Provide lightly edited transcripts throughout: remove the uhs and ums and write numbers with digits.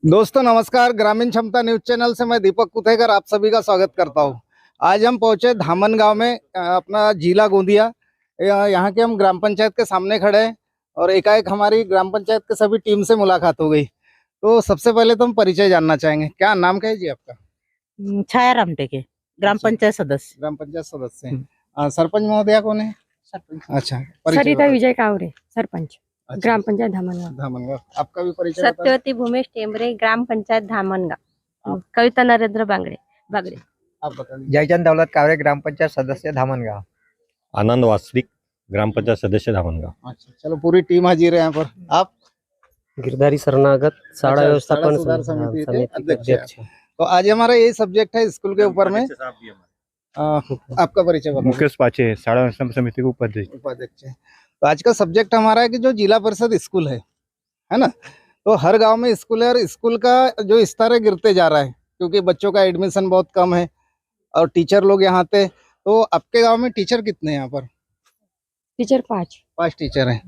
दोस्तों नमस्कार। ग्रामीण क्षमता न्यूज चैनल से मैं दीपक कुथेकर आप सभी का स्वागत करता हूं। आज हम पहुंचे धामन गांव में, अपना जिला गोंदिया। यहाँ के हम ग्राम पंचायत के सामने खड़े हैं और एकाएक हमारी ग्राम पंचायत के सभी टीम से मुलाकात हो गई। तो सबसे पहले तो हम परिचय जानना चाहेंगे। क्या नाम क्या है जी आपका? छाया रामटेके, ग्राम अच्छा। पंचायत सदस्य। ग्राम पंचायत सदस्य हैं। सरपंच महोदया कौन है? सरपंच अच्छा, परिचय सरिता बताओ। विजय कावरे, सरपंच, अच्छा, ग्राम पंचायत धामनगांव। धामनगांव। आपका भी परिचय बताओ। सत्यवती भूमेश टेमरे, ग्राम पंचायत धामनगांव। कविता नरेंद्र बागड़े। आप बता दीजिए। जयचंद दौलत कावरे, ग्राम पंचायत सदस्य धामनगांव। आनंद वास्तविक, ग्राम पंचायत सदस्य धामनगांव। अच्छा, चलो पूरी टीम हाजिर है यहाँ पर। आप? गिरधारी शरणागत, शाला अच्छा, व्यवस्थापन शाला सुधार समिति के अध्यक्ष हैं। तो आज हमारा ये सब्जेक्ट है स्कूल के ऊपर में। आपका परिचय बताओ। मुकेश पाचे, शाला व्यवस्थापन समिति के उपाध्यक्ष है। तो आज का सब्जेक्ट हमारा है कि जो जिला परिषद स्कूल है ना, तो हर गांव में स्कूल है और स्कूल का जो स्तर है गिरते जा रहा है क्योंकि बच्चों का एडमिशन बहुत कम है और टीचर लोग यहाँ थे। तो आपके गांव में टीचर कितने हैं? यहाँ पर टीचर 5 टीचर हैं।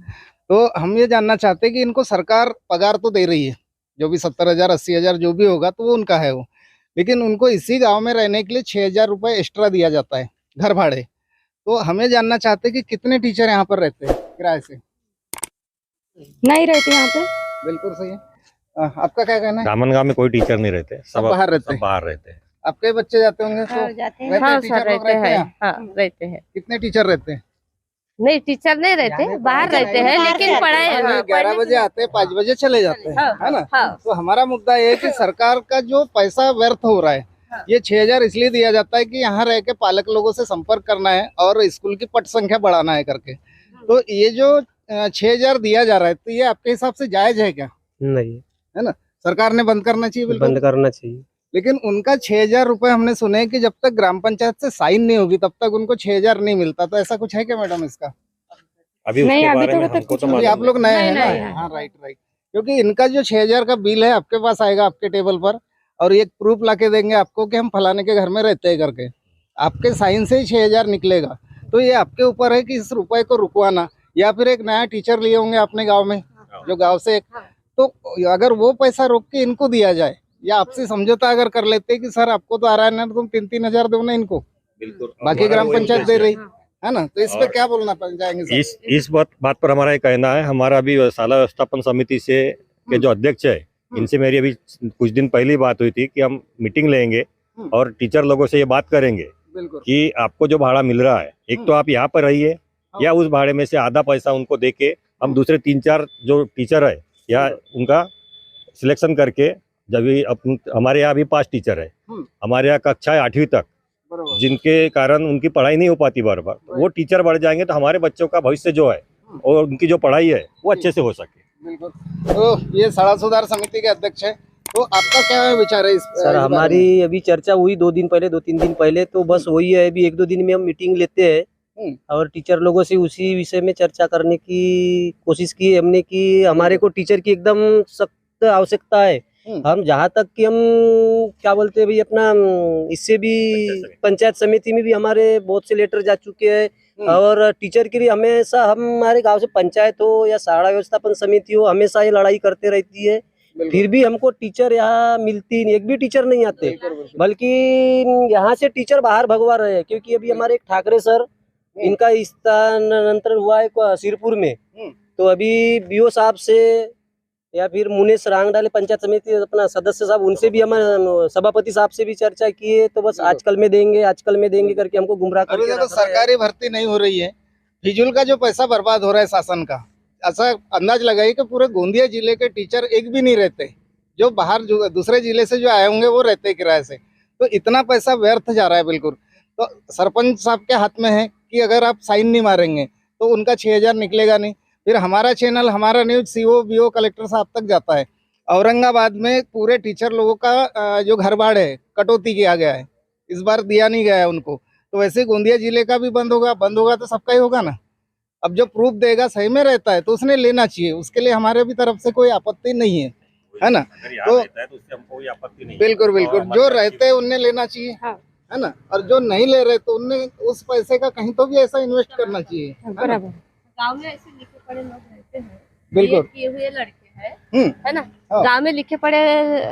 तो हम ये जानना चाहते हैं कि इनको सरकार पगार तो दे रही है, जो भी 70,000 80,000 जो भी होगा तो वो उनका है वो, लेकिन उनको इसी गांव में रहने के लिए 6,000 रुपये एक्स्ट्रा दिया जाता है घर भाड़े। तो हमें जानना चाहते हैं कि कितने टीचर यहाँ पर रहते हैं किराए से? नहीं रहते यहाँ पे। बिल्कुल सही है। आपका क्या कहना है? धामनगांव में कोई टीचर नहीं रहते, सब बाहर रहते हैं। बाहर रहते हैं। आपके बच्चे जाते होंगे तो जाते हैं। रहते हाँ हैं, टीचर सर, लोग रहते हैं। हैं? हाँ रहते हैं। कितने टीचर रहते हैं? नहीं, टीचर नहीं रहते, बाहर रहते हैं, लेकिन पढ़ाई 11 बजे आते हैं, 5 बजे चले जाते हैं, है ना? हाँ। तो हमारा मुद्दा ये है कि सरकार का जो पैसा व्यर्थ हो रहा है, ये 6,000 इसलिए दिया जाता है कि यहाँ रह के पालक लोगों से संपर्क करना है और स्कूल की पट संख्या बढ़ाना है करके। तो ये जो 6,000 दिया जा रहा है, तो ये आपके हिसाब से जायज है क्या? नहीं, है ना? सरकार ने बंद करना चाहिए। बिल्कुल बंद करना चाहिए। लेकिन उनका 6,000 रुपये हमने सुने कि जब तक ग्राम पंचायत से साइन नहीं होगी तब तक उनको 6,000 नहीं मिलता। तो ऐसा कुछ है क्या मैडम इसका? अभी नहीं, उसके अभी बारे तो में तक हमको कुछ तो अभी मालूम आप लोग नए हैं नहीं, ना? हाँ, राइट। क्योंकि इनका जो 6,000 का बिल है आपके पास आएगा, आपके टेबल पर, और एक प्रूफ लाके देंगे आपको कि हम फलाने के घर में रहते हैं करके, आपके साइन से ही 6,000 निकलेगा। तो ये आपके ऊपर है कि इस रुपए को रुकवाना, या फिर एक नया टीचर लिए होंगे अपने गाँव में, जो गाँव से, तो अगर वो पैसा रोक के इनको दिया जाए, या आपसे समझौता अगर कर लेते कि सर आपको तो आ रहा है ना, तुम 3-3 हजार दो ना इनको, बिल्कुल। बाकी ग्राम पंचायत दे रही है ना। तो इस पे क्या बोलना चाहेंगे सर? इस बात पर हमारा ये कहना है, हमारा अभी शाला व्यवस्थापन समिति से के जो अध्यक्ष है, इनसे मेरी अभी कुछ दिन पहले बात हुई थी कि हम मीटिंग लेंगे और टीचर लोगों से ये बात करेंगे बिल्कुल कि आपको जो भाड़ा मिल रहा है, एक तो आप यहाँ पर रहिए, या उस भाड़े में से आधा पैसा उनको देके हम दूसरे 3-4 जो टीचर है या उनका सिलेक्शन करके, जब हमारे यहाँ अभी 5 टीचर है, हमारे यहाँ कक्षा है 8वीं तक, जिनके कारण उनकी पढ़ाई नहीं हो पाती बार बार, वो टीचर बढ़ जाएंगे तो हमारे बच्चों का भविष्य जो है और उनकी जो पढ़ाई है वो अच्छे से हो सके। बिल्कुल। तो ये शाला सुधार समिति के अध्यक्ष है, तो आपका क्या विचार है इस सर, बारे में? हमारी अभी चर्चा हुई 2-3 दिन पहले, तो बस वही है। अभी 1-2 दिन में हम मीटिंग लेते हैं और टीचर लोगों से उसी विषय में चर्चा करने की कोशिश की हमने कि हमारे को टीचर की एकदम सख्त आवश्यकता है। हम जहाँ तक कि हम क्या बोलते हैं भाई, अपना इससे भी पंचायत समिति में भी हमारे बहुत से लेटर जा चुके हैं और टीचर के लिए हमेशा हमारे गांव से पंचायत हो या शाला व्यवस्थापन समिति हो, हमेशा ये लड़ाई करते रहती है। फिर भी हमको टीचर यहाँ मिलती नहीं, एक भी टीचर नहीं आते, बल्कि यहाँ से टीचर बाहर भगवा रहे हैं। क्योंकि अभी हमारे एक ठाकरे सर, इनका स्थानांतरण हुआ है सिरपुर में, तो अभी बीओ साहब से या फिर मुनेश रांगडाले पंचायत समिति अपना सदस्य साहब, उनसे भी हमारे सभापति साहब से भी चर्चा की है। तो बस आजकल में देंगे करके हमको गुमराह अभी करके देखो सरकारी भर्ती नहीं हो रही है, फिजूल का जो पैसा बर्बाद हो रहा है शासन का, ऐसा अंदाज लगाइए कि पूरे गोंदिया जिले के टीचर एक भी नहीं रहते, जो बाहर जो दूसरे जिले से जो आए होंगे वो रहते हैं किराए से। तो इतना पैसा व्यर्थ जा रहा है बिल्कुल। तो सरपंच साहब के हाथ में है कि अगर आप साइन नहीं मारेंगे तो उनका 6,000 निकलेगा नहीं। फिर हमारा चैनल, हमारा न्यूज सीओ बीओ कलेक्टर साहब तक जाता है। औरंगाबाद में पूरे टीचर लोगों का जो घर भाड़े है कटौती किया गया है, इस बार दिया नहीं गया है उनको। तो वैसे गोंदिया जिले का भी बंद होगा तो सबका ही होगा ना। अब जो प्रूफ देगा सही में रहता है तो उसने लेना चाहिए, उसके लिए हमारे भी तरफ से कोई आपत्ति नहीं है ना। तो उससे हमको कोई आपत्ति नहीं है। बिल्कुल जो रहते हैं उन्हें लेना चाहिए, है ना। और जो नहीं ले रहे तो उन्हें उस पैसे का कहीं तो भी ऐसा इन्वेस्ट करना चाहिए, बराबर। गाँव में ऐसे लिखे पढ़े लोग रहते हैं, बिल्कुल किए हुए लड़के है ना। हाँ। गांव में लिखे पढ़े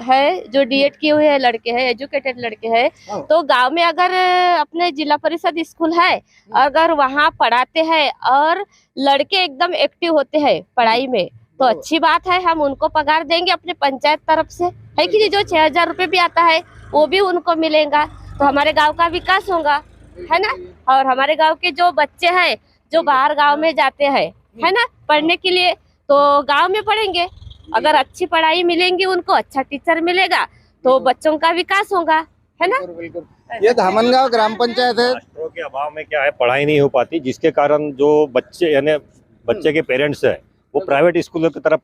हैं, जो डीएड किए हुए लड़के हैं, एजुकेटेड लड़के हैं, हाँ। तो गांव में अगर अपने जिला परिषद स्कूल है, अगर वहाँ पढ़ाते हैं और लड़के एकदम एक्टिव होते हैं पढ़ाई में, तो अच्छी बात है। हम उनको पगार देंगे अपने पंचायत तरफ से, है कि नहीं। जो 6,000 रुपये भी आता है वो भी उनको मिलेगा, तो हमारे गांव का विकास होगा, है ना। और हमारे गांव के जो बच्चे हैं जो बाहर गांव में जाते हैं, है ना, पढ़ने के लिए, तो गांव में पढ़ेंगे। अगर अच्छी पढ़ाई मिलेंगी उनको, अच्छा टीचर मिलेगा, तो बच्चों का विकास होगा, है ना। बिल्कुल। ये धामनगांव ग्राम पंचायत है। मास्टरों के अभाव में क्या है, पढ़ाई नहीं हो पाती, जिसके कारण जो बच्चे यानी बच्चे के पेरेंट्स है वो प्राइवेट स्कूलों की तरफ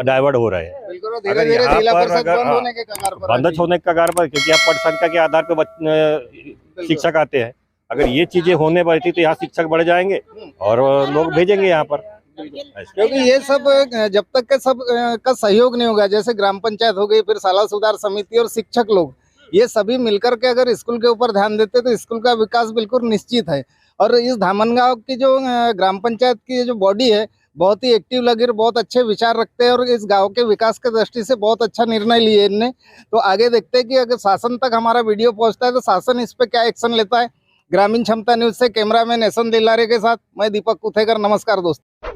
डाइवर्ट हो रहे हैं। बिल्कुल, अगर धीरे-धीरे यहाँ जिला पर परिषद अगर- बंद होने के कगार पर बंद होने के कगार पर, क्योंकि अब पद संख्या के आधार पर शिक्षक आते हैं। अगर ये चीजें होने पड़ती तो यहाँ शिक्षक बढ़ जाएंगे और लोग भेजेंगे यहाँ पर। क्योंकि ये सब जब तक के सब का सहयोग नहीं होगा, जैसे ग्राम पंचायत हो गई, फिर शाला सुधार समिति और शिक्षक लोग, ये सभी मिलकर के अगर स्कूल के ऊपर ध्यान देते तो स्कूल का विकास बिल्कुल निश्चित है। और इस धामनगांव की जो ग्राम पंचायत की जो बॉडी है, बहुत ही एक्टिव लगी, बहुत अच्छे विचार रखते हैं और इस गांव के विकास के दृष्टि से बहुत अच्छा निर्णय लिए इनने। तो आगे देखते हैं कि अगर शासन तक हमारा वीडियो पहुंचता है तो शासन इस पे क्या एक्शन लेता है। ग्रामीण क्षमता न्यूज से कैमरामैन एसन दिलारे के साथ मैं दीपक कुथेकर। नमस्कार दोस्तों।